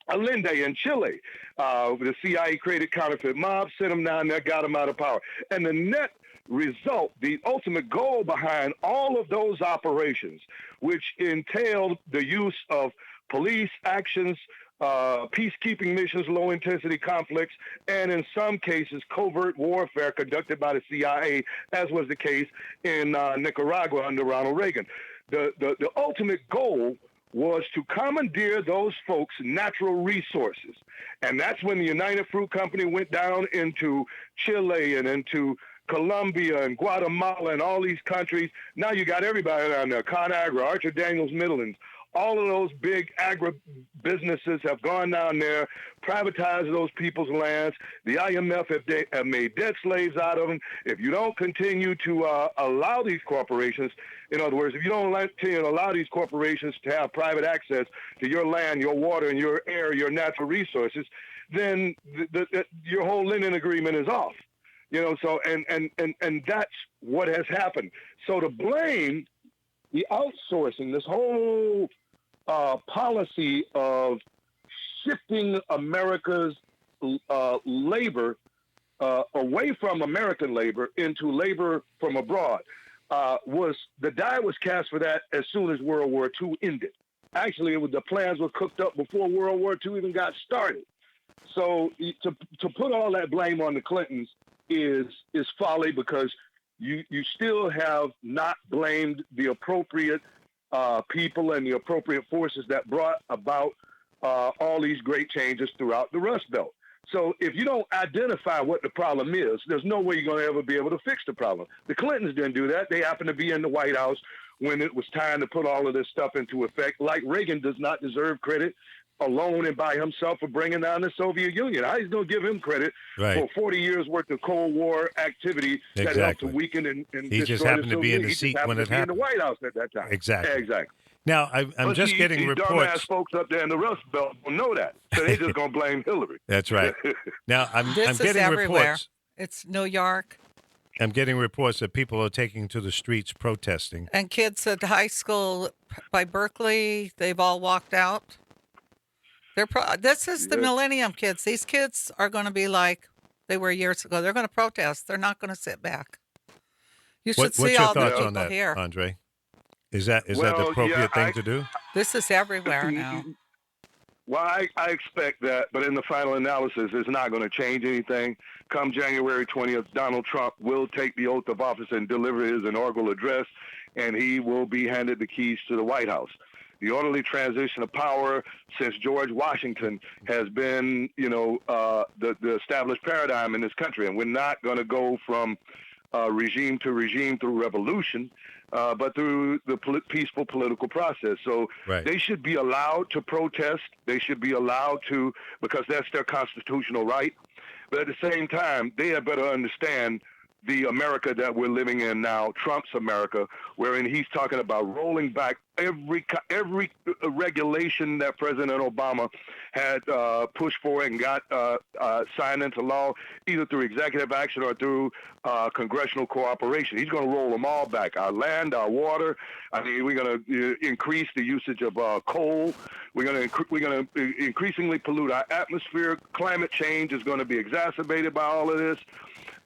Allende in Chile. The CIA created counterfeit mobs, sent them down there, got them out of power. And the net result, the ultimate goal behind all of those operations, which entailed the use of police actions, peacekeeping missions, low-intensity conflicts, and in some cases, covert warfare conducted by the CIA, as was the case in Nicaragua under Ronald Reagan. The ultimate goal was to commandeer those folks' natural resources. And that's when the United Fruit Company went down into Chile and into Colombia and Guatemala and all these countries. Now you got everybody down there, ConAgra, Archer Daniels Midlands. All of those big agribusinesses have gone down there, privatized those people's lands. The IMF have made debt slaves out of them. If you don't continue to allow these corporations, in other words, if you don't continue to allow these corporations to have private access to your land, your water, and your air, your natural resources, then your whole Lenin agreement is off. So and that's what has happened. So to blame the outsourcing, this whole policy of shifting America's labor away from American labor into labor from abroad, was the die was cast for that as soon as World War II ended. Actually, the plans were cooked up before World War II even got started. So to put all that blame on the Clintons is folly, because you still have not blamed the appropriate people and the appropriate forces that brought about all these great changes throughout the Rust Belt. So if you don't identify what the problem is, there's no way you're going to ever be able to fix the problem. The Clintons didn't do that. They happened to be in the White House when it was time to put all of this stuff into effect. Like Reagan does not deserve credit alone and by himself for bringing down the Soviet Union. How he's going to give him credit for 40 years worth of Cold War activity that helped to weaken and he destroy just happened the to be in the Soviet. seat He just when it happened to be in happened. the White House at that time. Exactly. Yeah, exactly. Now, I'm just getting these reports. Dumbass folks up there in the Rust Belt don't know that, so they just gonna blame Hillary. That's right. Now, I'm This is getting everywhere. reports. It's New York. I'm getting reports that people are taking to the streets protesting. And kids at high school by Berkeley, they've all walked out. This is the millennium kids. These kids are going to be like they were years ago. They're going to protest. They're not going to sit back. You should see What's your all the thoughts people on that, here. Andre? Is that the appropriate thing to do? This is everywhere now. Well, I expect that, but in the final analysis, it's not going to change anything. Come January 20th, Donald Trump will take the oath of office and deliver his inaugural address, and he will be handed the keys to the White House. The orderly transition of power since George Washington has been, the established paradigm in this country, and we're not going to go from regime to regime through revolution, but through the peaceful political process. So they should be allowed to protest. They should be allowed to, because that's their constitutional right. But at the same time, they had better understand the America that we're living in now, Trump's America, wherein he's talking about rolling back every regulation that President Obama had pushed for and got signed into law, either through executive action or through congressional cooperation. He's going to roll them all back. Our land, our water. I mean, we're going to increase the usage of coal. We're going to increasingly pollute our atmosphere. Climate change is going to be exacerbated by all of this.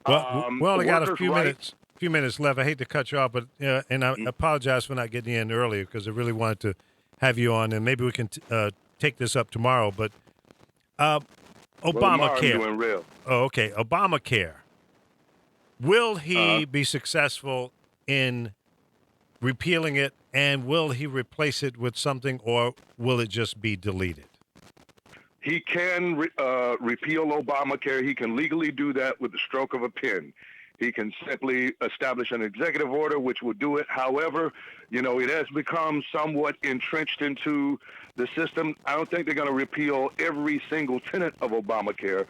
Well, we only got a few minutes left. I hate to cut you off, but and I apologize for not getting you in earlier because I really wanted to have you on, and maybe we can take this up tomorrow. But Obamacare. Doing real. Oh, okay. Obamacare. Will he be successful in repealing it, and will he replace it with something, or will it just be deleted? He can repeal Obamacare. He can legally do that with the stroke of a pen. He can simply establish an executive order which will do it. However, it has become somewhat entrenched into the system. I don't think they're going to repeal every single tenet of Obamacare,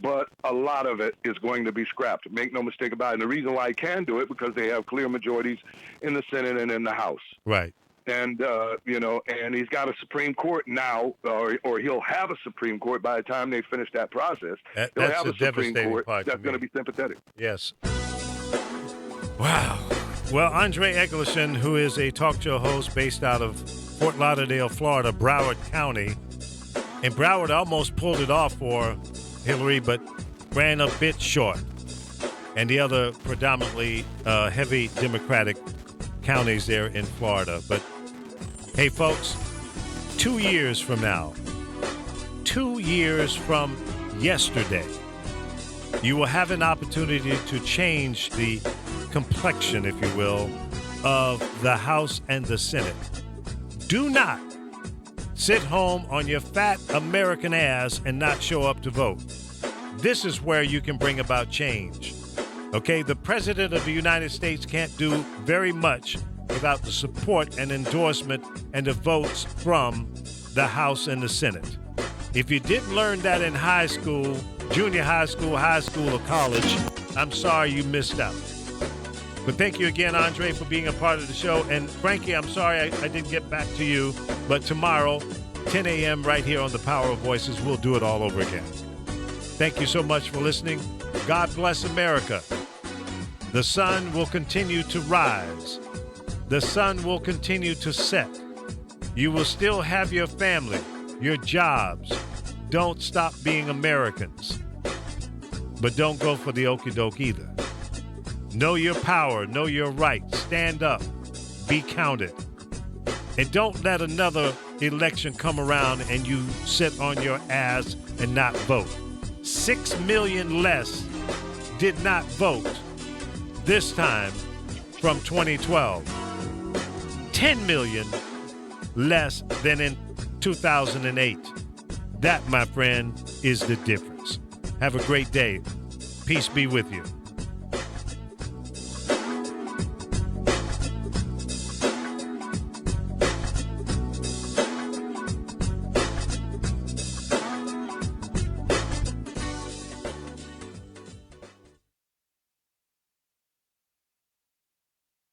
but a lot of it is going to be scrapped. Make no mistake about it. And the reason why he can do it, because they have clear majorities in the Senate and in the House. Right. And, and he's got a Supreme Court now, or he'll have a Supreme Court by the time they finish that process. He'll have a Supreme Court that's going to be sympathetic. Yes. Wow. Well, Andre Egleston, who is a talk show host based out of Fort Lauderdale, Florida, Broward County. And Broward almost pulled it off for Hillary, but ran a bit short. And the other predominantly heavy Democratic counties there in Florida. But hey, folks, 2 years from now, 2 years from yesterday, you will have an opportunity to change the complexion, if you will, of the House and the Senate. Do not sit home on your fat American ass and not show up to vote. This is where you can bring about change. Okay, the President of the United States can't do very much without the support and endorsement and the votes from the House and the Senate. If you didn't learn that in high school, junior high school, or college, I'm sorry you missed out. But thank you again, Andre, for being a part of the show. And Frankie, I'm sorry I didn't get back to you. But tomorrow, 10 a.m. right here on The Power of Voices, we'll do it all over again. Thank you so much for listening. God bless America. The sun will continue to rise. The sun will continue to set. You will still have your family, your jobs. Don't stop being Americans. But don't go for the okie doke either. Know your power, know your rights, stand up, be counted. And don't let another election come around and you sit on your ass and not vote. 6 million less did not vote this time from 2012. 10 million less than in 2008. That, my friend, is the difference. Have a great day. Peace be with you.